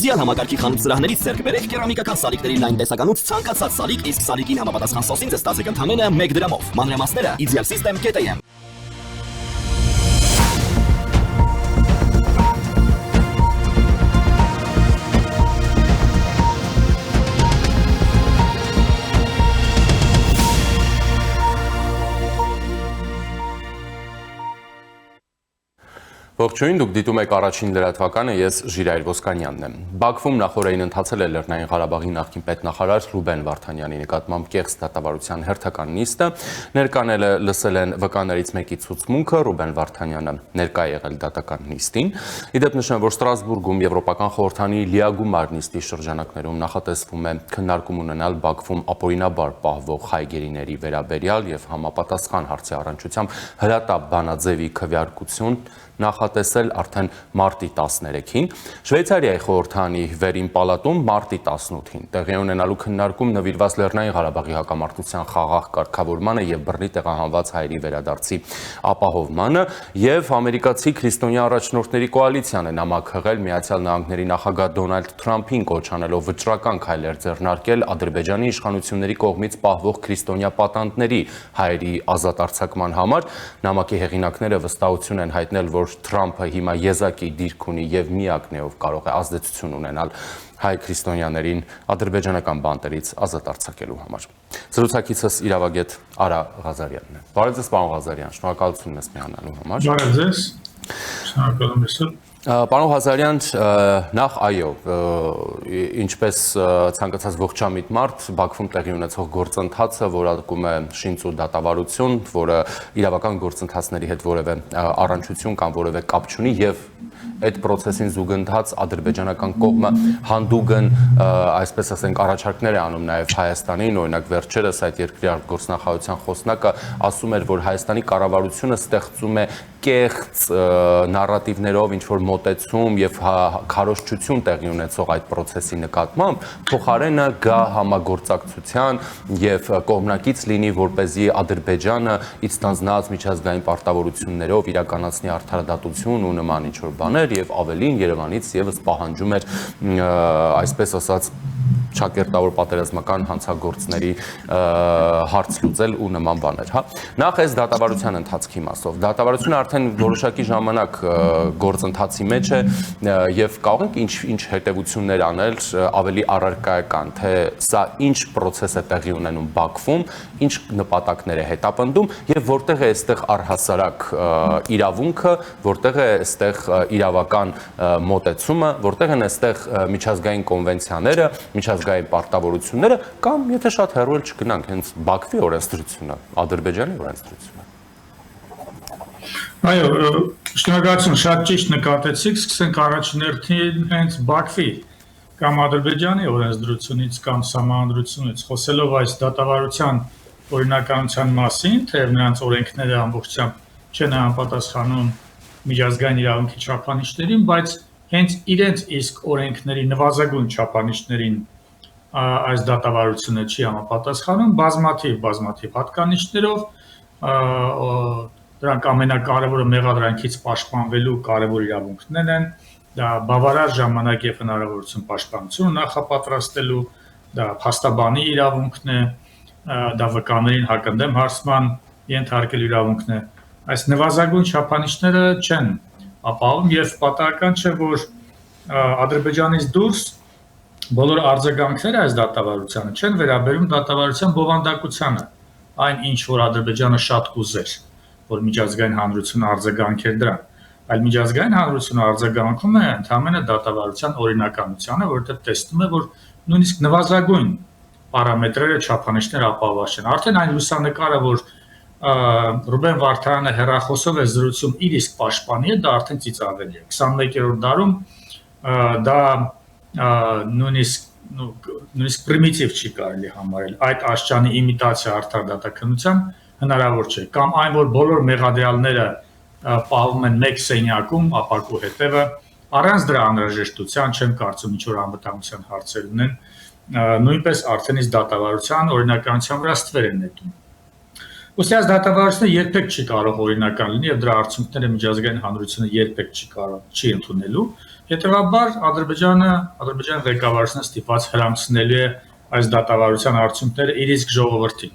Իզիալ համակարգի խանութ սրահներից ձեռք բերեք կերամիկական սալիկների լայն տեսականուց ցանկացած սալիկ, իսկ սալիկին համապատասխան սոսին ստացեք ընդամենը 1 դրամով։ Մանրամասները idealsystem.am Ողջույն, դուք դիտում եք առաջին լրատվականը, ես Ժիրայր Ոսկանյանն եմ։ Բաքվում նախորդին ընթացել է Լեռնային Ղարաբաղի նախկին պետնախարար Ռուբեն Վարդանյանի նկատմամբ կեղծ դատավարության հերթական նիստը, ներկանել լսել են վկաներից մեկի ցուցմունքը, Ռուբեն Վարդանյանը ներկա է եղել դատական նիստին։ Իդեպ նշեմ, որ Ստրասբուրգում Եվրոպական խորհրդանի լիագումար նիստի շրջանակներում նախատեսվում է քննարկում ունենալ Բաքվում ապօրինաբար պահվող հայգերիների վերաբերյալ եւ համապատասխան հարցի առնչությամբ հրատապ բանաձևի քվեարկություն նախատեսել արդեն մարտի 13-ին, Շվեյցարիայի խորհրդանի վերին պալատում մարտի 18-ին տեղի ունենալու քննարկում նվիրված Լեռնային Ղարաբաղի հակամարտության խաղաղ կարգավորմանը եւ բռնի տեղահանված հայերի վերադարձի ապահովմանը եւ ամերիկացի քրիստոնյա առաջնորդների կոալիցիան է նամակ հղել Միացյալ Նահանգների նախագահ Դոնալդ Թրամփին կոչ անելով վճռական քայլեր ձեռնարկել Ադրբեջանի իշխանությունների կողմից պահվող քրիստոնյա պատանդների հայերի ազատ արձակման համար։ Նամակի հեղինակները վստահություն են հայտնել, որ Թրամփը հիմա եզակի դիրք ունի եւ միակն է, ով կարող է ազդեցություն ունենալ հայ քրիստոնյաներին ադրբեջանական բանտերից ազատ արձակելու համար։ Զրուցակիցս իրավագետ Արա Ղազարյանն է։ Բարև ձեզ, պարոն Ղազարյան, շնորհակալություն մեզ միանալու համար։ Բարև ձեզ։ Շնորհակալ եմ։ Պարոն Ղազարյան, նախ այո, ինչպես ցանկացած ողջամիտ մարդ, Բաքվում տեղի ունեցող գործընթացը որակում է շինծու դատավարություն, որը իրավական գործընթացների հետ որևէ առնչություն կամ որևէ կապ չունի եւ այդ process-ին զուգընթաց ադրբեջանական կողմը հանդուգն, այսպես ասենք, առաջարկներ է անում նաև Հայաստանին, օրինակ վերջերս այդ երկրի արտգործնախարարության խոսնակը ասում էր, որ Հայաստանի կառավարությունը ստեղծում է կեղծ նարատիվներով ինչ-որ մոտեցում եւ քարոզչություն տեղի ունեցող այդ process-ի նկատմամբ, փոխարենը գա համագործակցության եւ կողմնակից լինի, որպեսզի Ադրբեջանը իցնանձնած միջազգային պարտավորություններով իրականացնի արդարադատություն ու նման ինչ-որ բաներ եւ ավելին Երևանից եւս պահանջում էր, այսպես ասած, ճակերտավոր պատերազմական հանցագործների հարց լուծել ու նման բաներ, հա։ Նախ այս դատավարության ընթացքի մասով։ Դատավարությունը արդեն որոշակի ժամանակ գործընթացի մեջ է եւ կարող ենք ինչ հետեւություններ անել ավելի առարկայական, թե սա ինչ process է տեղի ունենում Բաքվում, ինչ նպատակներ է հետապնդում եւ որտեղ է այստեղ առհասարակ իրավունքը, որտեղ է այստեղ իրավական մոտեցումը, որտեղ են այստեղ միջազգային կոնվենցիաները, միջազգային պարտավորությունները կամ եթե շատ հեռու էլ չգնանք, հենց Բաքվի օրենսդրությունը, Ադրբեջանի օրենսդրությունը։ Այո, շնորհակալություն, շատ ճիշտ նկատեցիք, սկսենք առաջին հերթին հենց Բաքվի կամ Ադրբեջանի օրենսդրությունից կամ սահմանադրությունից, խոսելով այս դատավարության օրինականության մասին, թեև նրանց օրենքները ամբողջությամբ չեն համապատասխանում միջազգային իրավունքի չափանիշներին, բայց հենց իրենց իսկ օրենքների նվազագույն չափանիշներին այս դատավարությունը չի համապատասխանում բազմաթիվ հատկանիշներով, դրանք ամենակարևորը մեղադրանքից պաշտպանվելու կարևոր իրավունքներն են, դա բավարար ժամանակ եւ հնարավորություն պաշտպանություն նախապատրաստելու, դա փաստաբանի իրավունքն է, դա վկաներին հակընդդեմ հարցման ենթարկելու իրավունքն է։ Այս նվազագույն չափանիշները չեն ապահովում եւ պատահական չէ, որ Ադրբեջանից դուրս բոլոր արձագանքները այս դատավարությանը չեն վերաբերում դատավարության բովանդակությանը, այն ինչ որ Ադրբեջանը շատ կուզեր, որ միջազգային հանրությունը արձագանքեր դրան, այլ միջազգային հանրությունը արձագանքում է ընդհանրապես դատավարության օրինականությանը, որովհետեւ տեսնում է, որ նույնիսկ նվազագույն պարամետրերը չափանիշները ապահովված չեն։ Արդեն այն լուսանկարը, որ Ռուբեն Վարդանյանը հեռախոսով է զրուցում իր իսկ պաշտպանի հետ, դա արդեն ծիծաղելի է։ 21-րդ դարում դա նույնիսկ պրիմիտիվ չի կարելի համարել, այդ աշճանի իմիտացիա արդարադատականության հնարավոր չէ, կամ այն, որ բոլոր մեղադրյալները պահվում են մեկ սենյակում, ապակու հետևը, առանց դրա անհրաժեշտության չեմ կարծում ինչ-որ անվտանգության հարցեր ունեն, նույնպես արդեն իսկ դատավարության օրինականության վրա ստվեր են նետում։ Ուստի այս դատավարությունը երբեք չի կարող օրինական լինի եւ դրա արդյունքները միջազգային հանրությունը երբեք չի ընդունելու։ Հետևաբար Ադրբեջանի ղեկավարությունը ստիպված հրամցնելու է այս դատավարության արդյունքները իր իսկ ժողովրդին։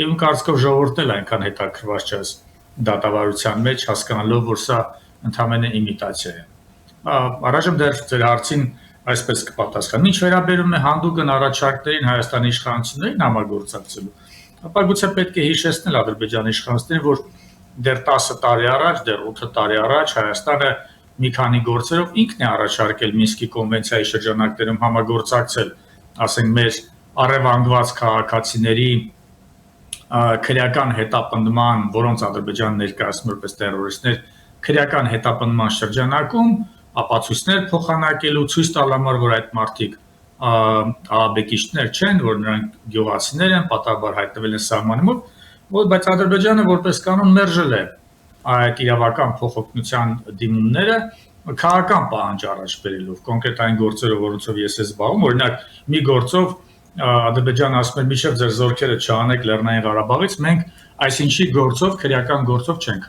Եվ իմ կարծիքով ժողովուրդն էլ այնքան հետաքրքրված չէ այս դատավարության մեջ, հասկանալով, որ սա ընդհանրապես իմիտացիա է։ Առայժմ դեռ ձեր հարցին այսպես կպատասխանեմ։ Ինչ վերաբերում է հանդուգն առաջարկներին Հայաստանի իշխանություններին համագործակցելու, ապա գուցե պետք է հիշեցնել Ադրբեջանի իշխանություններին, որ դեռ 10 տարի առաջ, դեռ 8 տարի առաջ Հայաստանը մի քանի գործերով ինքն է առաջարկել Մինսկի կոնվենցիայի շրջանակներում համագործակցել, ասենք մեր առևանգված քաղաքացիների քրեական հետապնդման, որոնց Ադրբեջանը ներկայացնում որպես տերորիստներ, քրեական հետապնդման շրջանակում ապացույցներ փոխանակելու, ցույց տալ համար, որ այդ մարդիկ ահաբեկիչներ չեն, որ նրանք գյուղացիներ են, պատահաբար հայտնվել են սահմանի մոտ, բայց Ադրբեջանը որպես կանոն մերժել է այդ իրավական փոխօգնության դիմումները քաղաքական պահանջ առաջ բերելով, կոնկրետ այն գործերով, որոնցով ես եմ զբաղվում, օրինակ մի գործով Ադրբեջանը ասում է, մինչև ձեր զորքերը չանեք Լեռնային Ղարաբաղից, մենք այսինչի գործով, քրեական գործով չենք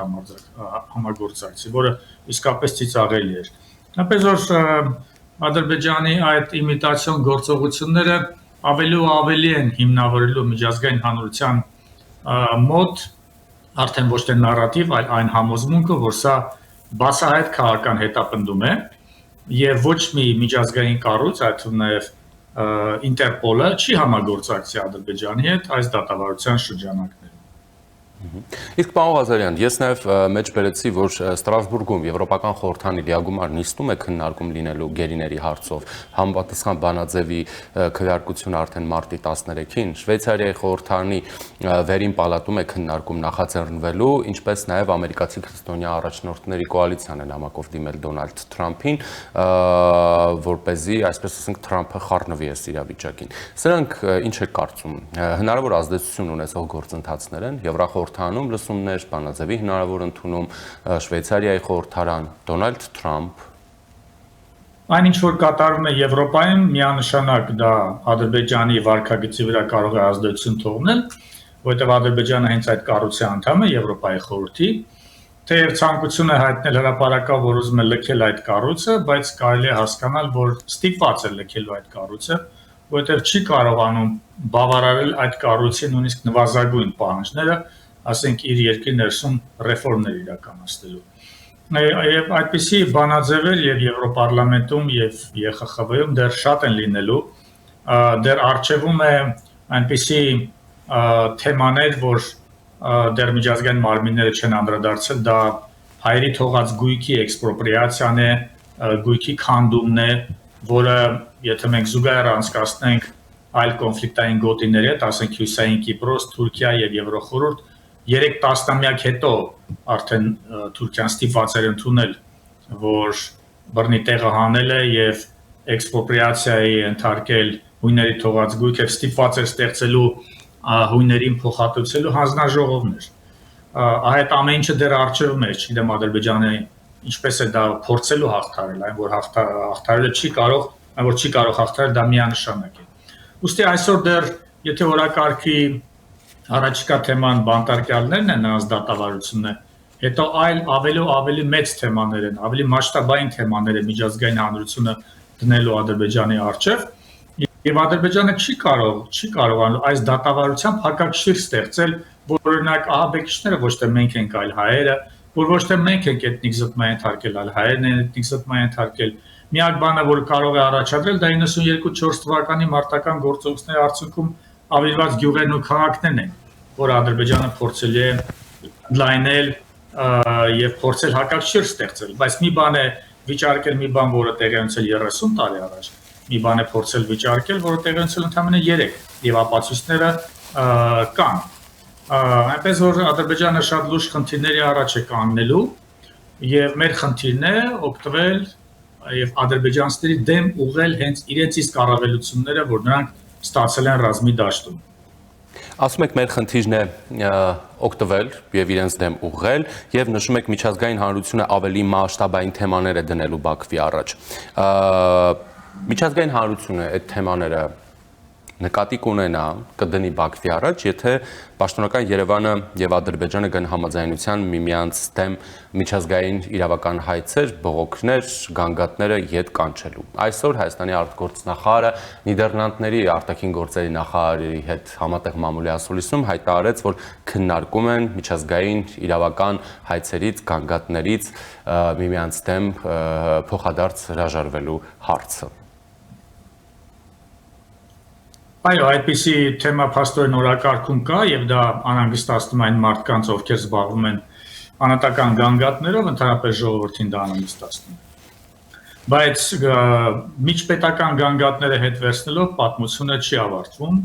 համագործակցի, որը իսկապես ծիծաղելի էր։ Այնպես որ Ադրբեջանի այդ իմիտացիոն գործողությունները ավելի ու ավելի են հիմնավորելու միջազգային հանրության մոտ արդեն ոչ թե նարատիվ, այլ այն համոզմունքը, որ սա բացահայտ քաղաքական հետապնդում է եւ ոչ մի միջազգային կառույց, այդ թվում նաեւ Ինտերպոլը չի համագործակցի Ադրբեջանի հետ այս դատավարության շրջանակներում։ Իսկ պարոն Ղազարյան, ես նաև մեջ բերեցի, որ Ստրասբուրգում Եվրոպական խորհրդանի լիագումար նիստում է քննարկում լինելու գերիների հարցով, համապատասխան բանաձևի քվեարկությունը արդեն մարտի 13-ին, Շվեյցարիայի խորհրդանի վերին պալատում է քննարկում նախաձեռնվելու, ինչպես նաև ամերիկացի քրիստոնյա առաջնորդների կոալիցիան է նամակով դիմել Դոնալդ Թրամփին, որպեսզի, այսպես ասենք, Թրամփը խառնվի այս իրավիճակին։ Սրանք ինչ է կարծում, հնարավոր ազդեցություն ունեցող գործընթացներ են Եվրախորհրդանում լսումներ, բանաձևի հնարավոր ընդունում, Շվեյցարիայի խորհրդարան, Դոնալդ Թրամփ։ Այն ինչ որ կատարվում է Եվրոպայում, միանշանակ դա Ադրբեջանի վարքագծի վրա կարող է ազդեցություն թողնել, որովհետև Ադրբեջանը հենց այդ կառույցի անդամ է Եվրոպայի խորհրդի, թեև ցանկություն է հայտնել հրապարակավ, որ ուզում է լքել այդ կառույցը, բայց կարելի է հասկանալ, որ ստիպված է լքելու այդ կառույցը, որովհետև չի կարողանում բավարարել այդ կառույցի նույնիսկ նվազագույն պահանջները, ասենք իր երկրի ներսում ռեֆորմներ իրականացնելու։ Եվ այդպիսի բանաձևեր եւ Եվրոպարլամենտում եւ ԵԽԽՎ-ում դեռ շատ են լինելու, դեռ արժևում է այնպիսի թեմաներ, որ դեռ միջազգային մարմինները չեն անդրադարձել, դա հայերի թողած գույքի էքսպրոպրիացիան է, գույքի քանդումն է, որը եթե մենք զուգահեռ անցկացնենք այլ կոնֆլիկտային գոտիների հետ, ասենք Հյուսային Կիպրոս, Թուրքիա եւ Եվրոխորհուրդ, 3 տասնամյակ հետո արդեն Թուրքիան ստիպված էր ընդունել, որ բռնի տեղը հանել է եւ էքսպրոպրիացիայի ենթարկել հույների թողած գույք եւ ստիպված էր ստեղծելու հույներին փոխհատուցելու հանձնաժողովներ։ Այդ ամեն ինչը դեռ արժևում է, չգիտեմ Ադրբեջանը ինչպես է դա փորձելու հաղթարել, այն որ հաղթարելը չի կարող, այն որ չի կարող հաղթարել, դա միանշանակ է։ Ուստի այսօր դեռ եթե օրակարգի առաջիկա թեման բանտարկյալներն են նրանց դատավարությունն է, հետո այլ ավելի մեծ թեմաներ են, ավելի մասշտաբային թեմաներ է միջազգային հանրությունը դնելու Ադրբեջանի առջև, եւ Ադրբեջանը չի կարողանում այս դատավարությամբ հակակշիռ ստեղծել, որ օրինակ ահաբեկիչները ոչ թե մենք ենք, այլ հայերը, որ ոչ թե մենք ենք էթնիկ զտման ենթարկել, այլ հայերն են էթնիկ զտման ենթարկել։ Միակ բանը, որ կարող է առաջադրել, դա 92-4 թվականի մարտական գործողությունների արդյունքում ավիրված գյուղերն ու քաղաքներն են, որ Ադրբեջանը փորձել է լայնել եւ փորձել հակակշիռ ստեղծել, բայց մի բան է վիճարկել մի բան, որը տեղի ունեցել 30 տարի առաջ, մի բան է փորձել վիճարկել, որը տեղի ունեցել ընդամենը 3 եւ ապացույցները կան։ Այնպես որ Ադրբեջանը շատ լուրջ խնդիրների առաջ է կանգնելու եւ մեր խնդիրն է օգտվել եւ ադրբեջանցիների դեմ ուղղել հենց իրենց իսկ առավելությունները, որ նրանք ստացել են ռազմի դաշտում։ Ասում եք մեր խնդիրն է օգտվել եւ իրենց դեմ ուղղել եւ նշում եք միջազգային հանրությունը ավելի մասշտաբային թեմաներ է դնելու Բաքվի առաջ։ Միջազգային հանրությունը այդ թեմաները նկատի կունենա, կդնի Բաքվի առաջ, եթե պաշտոնական Երևանը եւ Ադրբեջանը գան համաձայնության միմյանց դեմ միջազգային իրավական հայցեր, բողոքներ, գանգատները յետ կանչելու։ Այսօր Հայաստանի արտգործնախարարը Նիդերլանդների արտաքին գործերի նախարարի հետ համատեղ մամուլի ասուլիսում հայտարարեց, որ քննարկում են միջազգային իրավական հայցերից, գանգատներից միմյանց դեմ փոխադարձ հրաժարվելու հարցը։ Այո, այդպիսի թեմա փաստորեն օրակարգում կա եւ դա անհանգստացնում այն մարդկանց, ովքեր զբաղվում են անհատական գանգատներով, ընդհանրապես ժողովրդին դա անհանգստացնում։ Բայց միջպետական գանգատները հետ վերցնելով պատմությունը չի ավարտվում,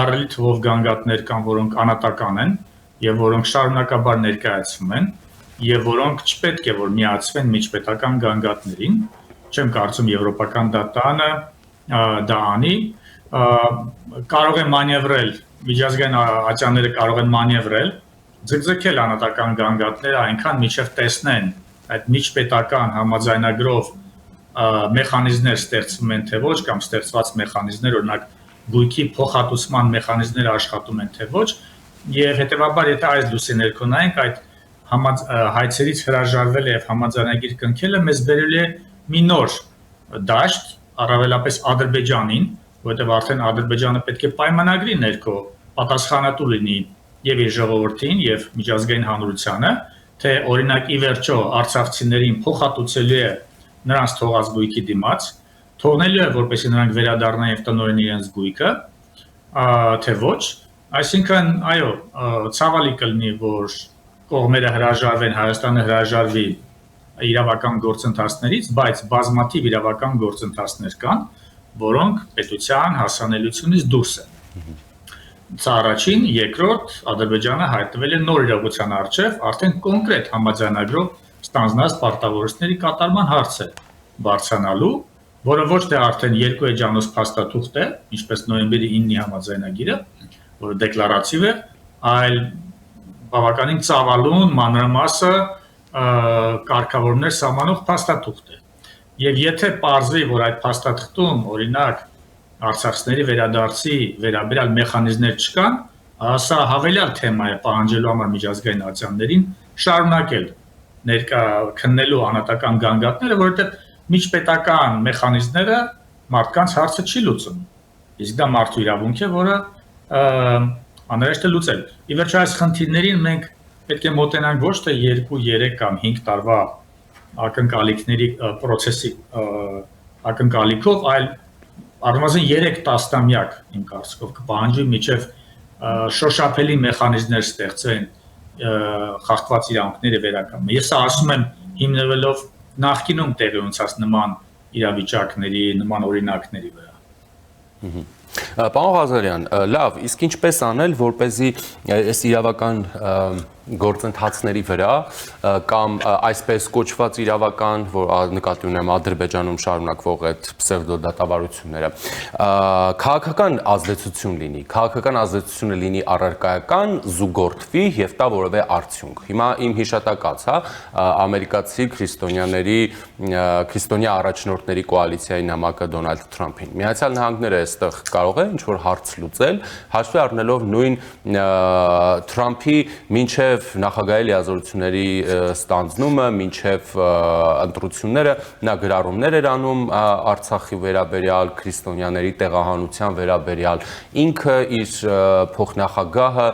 առելի թվով գանգատներ կան, որոնք անհատական են եւ որոնք շարունակաբար ներկայացվում են եւ որոնք չպետք է որ միացվեն միջպետական գանգատներին։ Չեմ կարծում եվրոպական դատանը դա անի, կարող է մանևրել, միջազգային ատյանները կարող են մանևրել, ձգձգել անհատական գանգատները այնքան մինչև տեսնեն այդ միջպետական համաձայնագրով մեխանիզմներ ստեղծվում են թե ոչ կամ ստեղծված մեխանիզմներ, օրինակ գույքի փոխհատուցման մեխանիզմները աշխատում են թե ոչ, եւ հետեւաբար եթե այս լուսի ներքո նայենք այդ հայցերից հրաժարվել եւ համաձայնագիր կնքելը մեզ բերել է մի նոր դաշտ, առավելապես Ադրբեջանին, որտեղ արդեն Ադրբեջանը պետք է պայմանագրի ներքո պատասխանատու լինի եւ իր ժողովրդին եւ միջազգային հանրությանը, թե օրինակ ի վերջո արցախցիներին փոխհատուցելու է նրանց թողած գույքի դիմաց, թողնելու է որպեսզի նրանք վերադառնան եւ տնօրեն իրենց գույքը, թե ոչ, այսինքն այո, ցավալի կլինի, որ կողմերը հրաժարվեն, Հայաստանը հրաժարվի իրավական գործընթացներից, բայց բազմաթիվ իրավական գործընթացներ կան, որոնք պետության հասանելիությունից դուրս են։ Սա առաջին, երկրորդ, Ադրբեջանը հայտնվել է նոր իրողության առջև, արդեն կոնկրետ համաձայնագրով ստանձնած պարտավորությունների կատարման հարց է բարձրանալու, որը ոչ թե արդեն երկու էջանոց փաստաթուղթ է, ինչպես նոյեմբերի 9-ի համաձայնագիրը, որը դեկլարատիվ է, այլ բավականին ծավալուն մանրամասը կարգավորումներ սահմանող փաստաթուղթ է։ Եվ եթե պարզվի, որ այդ փաստաթղթում, օրինակ, արցախցիների վերադարձի վերաբերյալ մեխանիզմներ չկան, սա հավելյալ թեմա է պահանջելու համար միջազգային ատյաններին շարունակել քննելու անհատական գանգատները, որովհետև միջպետական մեխանիզմները մարդկանց հարցը չի լուծում։ Իսկ դա մարդու իրավունք է, որը անհրաժեշտ է լուծել։ Ի վերջո այս խնդիրներին մենք պետք է մոտենանք ոչ թե 2, 3 կամ 5 տարվա ակնկալիքների process-ի ակնկալիքով, այլ առնվազն 3 տասնամյակ իմ կարծիքով կպահանջի մինչև շոշափելի մեխանիզմներ ստեղծեն խախտված իրավունքները վերականգնելու։ Ես ասում եմ հիմնվելով նախկինում տեղի ունեցած նման իրավիճակների, նման օրինակների վրա։ Պարոն Ղազարյան, լավ, իսկ ինչպես անել, որպեսզի այս իրավական գործընթացների վրա կամ այսպես կոչված իրավական, որ նկատի ունեմ Ադրբեջանում շարունակվող այդ պսևդո դատավարությունները, քաղաքական ազդեցություն լինի, քաղաքական ազդեցությունը լինի առարկայական, զուգորդվի եւ տա որևէ արդյունք։ Հիմա իմ հիշատակած, ամերիկացի քրիստոնյա առաջնորդների կոալիցիայի նամակը Դոնալդ Թրամփին։ Միացյալ Նահանգները այստեղ կարող է ինչ-որ հարց լուծել, հաշվի առնելով նույն Թրամփի մինչև նախագահի լիազորությունների ստանձնումը, մինչև ընտրությունները նա գրառումներ էր անում Արցախի վերաբերյալ, քրիստոնյաների տեղահանության վերաբերյալ, ինքը իր փոխնախագահը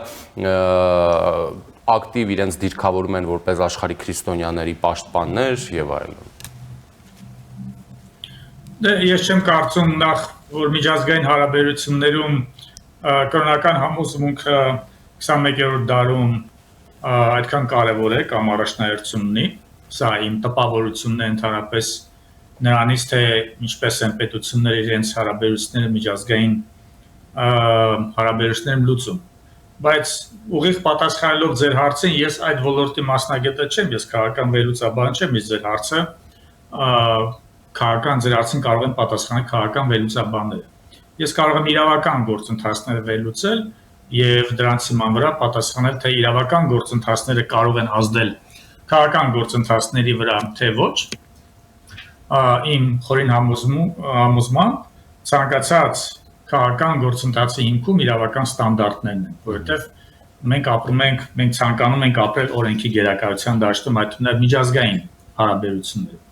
ակտիվ իրենց դիրքավորում են որպես աշխարհի քրիստոնյաների պաշտպաններ եւ այլն։ Դե ես չեմ կարծում նախ, որ միջազգային հարաբերություններում կրոնական համոզմունքը 21-րդ դարում այդքան կարևոր է կամ առաջնահերթություն ունի, սա իմ տպավորությունն է ընդհանրապես նրանից, թե ինչպես են պետությունները իրենց հարաբերությունները միջազգային հարաբերություններում լուծում։ Բայց ուղիղ պատասխանելով ձեր հարցին, ես այդ ոլորտի մասնագետը չեմ, ես քաղաքական վերլուծաբան չեմ, իսկ ձեր հարցը քաղաքական ձեր հարցին կարող են պատասխանել քաղաքական վերլուծաբանները։ Ես կարող եմ իրավական գործընթացները վերլուծել եւ դրանց հիման վրա պատասխանել, թե իրավական գործընթացները կարող են ազդել քաղաքական գործընթացների վրա, թե ոչ։ Իմ խորին համոզման ցանկացած քաղաքական գործընթացի հիմքում իրավական ստանդարտներն են, որովհետև մենք ապրում ենք, մենք ցանկանում ենք ապրել օրենքի գերակայության դաշտում, այդ թվում միջազգային հարաբերություններում։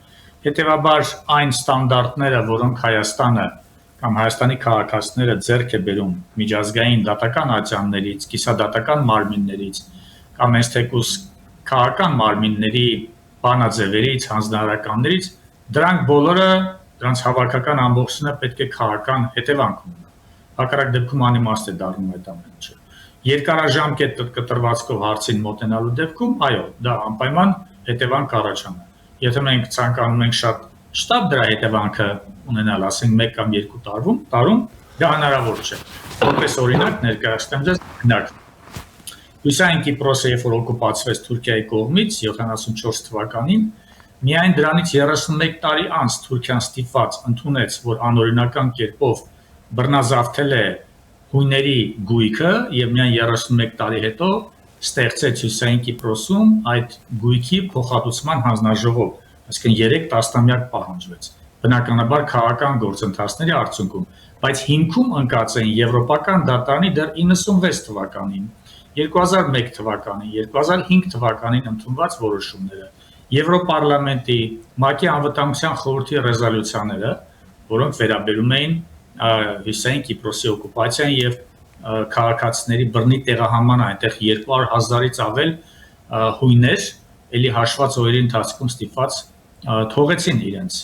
Հետևաբար այն ստանդարտները, որոնք Հայաստանը կամ Հայաստանի քաղաքացիները ձեռք է բերում միջազգային դատական ատյաններից, կիսադատական մարմիններից կամ հենց թեկուզ քաղաքական մարմինների բանաձևերից, հանձնարարականներից, դրանք բոլորը, դրանց հավաքական ամբողջությունը պետք է քաղաքական հետևանք ունենա։ Հակառակ դեպքում անիմաստ է դառնում այդ ամեն ինչը։ Երկարաժամկետ կտրվածքով հարցին մոտենալու դեպքում, այո, դա անպայման հետևանք կառաջանա։ Եթե մենք ցանկանում ենք շատ շտապ դրա հետևանքը ունենալ, ասենք 1 կամ 2 տարում, դա հնարավոր չէ։ Որպես օրինակ ներկայացնեմ ձեզ օրինակ։ Հյուսային Կիպրոսը, երբ որ օկուպացվեց Թուրքիայի կողմից 74 թվականին, միայն դրանից 31 տարի անց Թուրքիան ստիպված ընդունեց, որ անօրինական կերպով բռնազավթել է հույների գույքը եւ միայն 31 տարի հետո ստեղծեց Հյուսային Կիպրոսում այդ գույքի փոխհատուցման հանձնաժողով, այսինքն 3 տասնամյակ պահանջվեց։ Բնականաբար քաղաքական գործընթացների արդյունքում, բայց հիմքում ընկած են եվրոպական դատարանի դեռ 96 թվականին, 2001 թվականին, 2005 թվականին ընդունված որոշումները, Եվրոպարլամենտի, ՄԱԿ-ի անվտանգության խորհրդի ռեզոլյուցիաները, որոնք վերաբերում էին Հյուսային Կիպրոսի օկուպացիան եւ քաղաքացիների բռնի տեղահանման, այնտեղ 200,000-ից ավել հույներ, ելի հաշված օրերի ընթացքում ստիպված թողեցին իրենց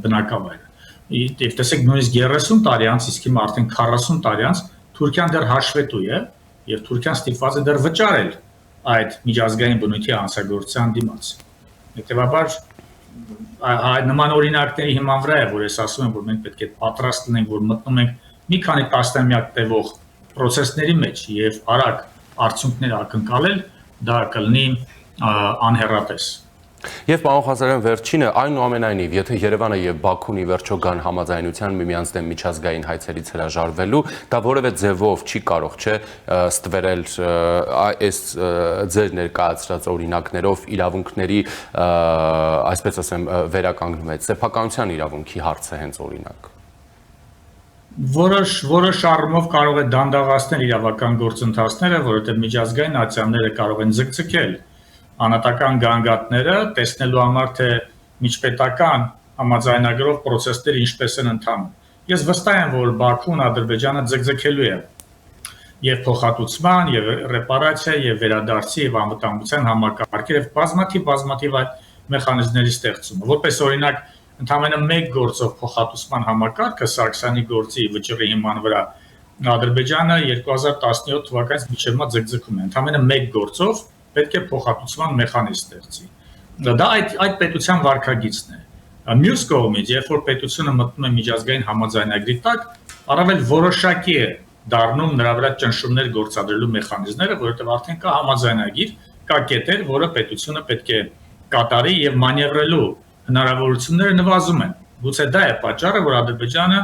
բնակավայրը։ Եվ տեսեք, նույնիսկ 30 տարի անց, իսկ հիմա արդեն 40 տարի անց Թուրքիան դեռ հաշվետու է եւ Թուրքիան ստիպված է դեռ վճարել այդ միջազգային բնույթի հանցագործության դիմաց։ Հետևաբար նման օրինակների հիման վրա է, որ ես ասում եմ, որ մենք պետք է պատրաստ լինենք, որ մտնում ենք մի քանի տասնամյակ տևող process-ների մեջ եւ արագ արդյունքներ ակնկալել, դա կլինի անհեռատես։ Եվ պարոն Ղազարյան, վերջինը, այնուամենայնիվ, եթե Երևանը եւ Բաքուն ի վերջո գան համաձայնության միմյանց դեմ միջազգային հայցերից հրաժարվելու, դա որևէ ձևով չի կարող, չէ, ստվերել այս ձեր ներկայացրած օրինակներով իրավունքների, այսպես ասեմ, վերականգնում է սեփականության իրավունքի հարցը հենց օրինակ։ Որոշ առումով կարող է դանդաղացնել իրավական գործընթացները, որովհետեւ միջազգային ատյանները կարող են ձգձգել անհատական գանգատները, տեսնելու համար, թե միջպետական համաձայնագրով process-ները ինչպես են ընթանում։ Ես վստահ եմ, որ Բաքուն, Ադրբեջանը ձգձգելու է եւ փոխհատուցման, եւ ռեպարացիա, եւ վերադարձի, եւ անվտանգության համակարգեր, եւ բազմաթիվ այլ մեխանիզմների ստեղծումը։ Որպես օրինակ, ընդամենը 1 գործով փոխհատուցման համակարգը Սարգսյանի գործի վճռի հիման վրա Ադրբեջանը 2017 թվականից մինչև հիմա ձգձգում է։ Ընդամենը 1 գործով պետք է փոխհատուցման մեխանիզմ ստեղծի։ Դա այդ պետության վարքագիծն է։ Մյուս կողմից, երբ որ պետությունը մտնում է միջազգային համաձայնագրի տակ, առավել որոշակի է դառնում նրա վրա ճնշումներ գործադրելու մեխանիզմները, որովհետև արդեն կա համաձայնագիր, կա կետեր, որը պետությունը պետք է կատարի եւ մանևրելու հնարավորությունները նվազում են։ Գուցե դա է պատճառը, որ Ադրբեջանը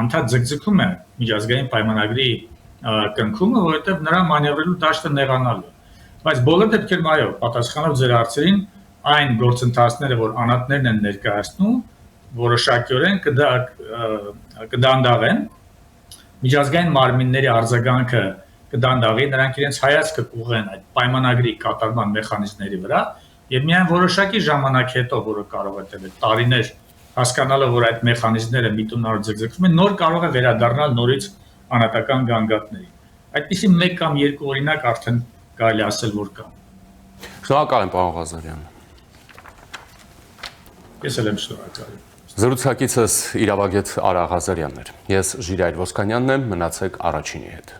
անդադ ձգձգում է միջազգային պայմանագրի կնքումը, որովհետև նրա մանևրելու դաշտը նեղանալու է։ Բայց բոլոր դեպքերում, այո, պատասխանով ձեր հարցերին, այն գործընթացները, որ անհատներն են ներկայացնում, որոշակիորեն կդանդաղեն, միջազգային մարմինների արձագանքը կդանդաղի, նրանք իրենց հայացքը կուղղեն այդ պայմանագրի կատարման մեխանիզմների վրա, եւ միայն որոշակի ժամանակ հետո, որը կարող է տևել տարիներ, հասկանալով, որ այդ մեխանիզմները միտումնարով ձգձգվում են, նոր կարող է վերադառնալ նորից անհատական գանգատների։ Այդպիսի 1 կամ 2 օրինակ արդեն կարելի ասել, որ կա։ Շնորհակալ եմ, պարոն Ղազարյան։ Ես էլ եմ շնորհակալ։ Զրուցակիցս իրավագետ Արա Ղազարյանն էր։ Ես Ժիրայր Ոսկանյանն եմ, մնացեք Առաջինի հետ։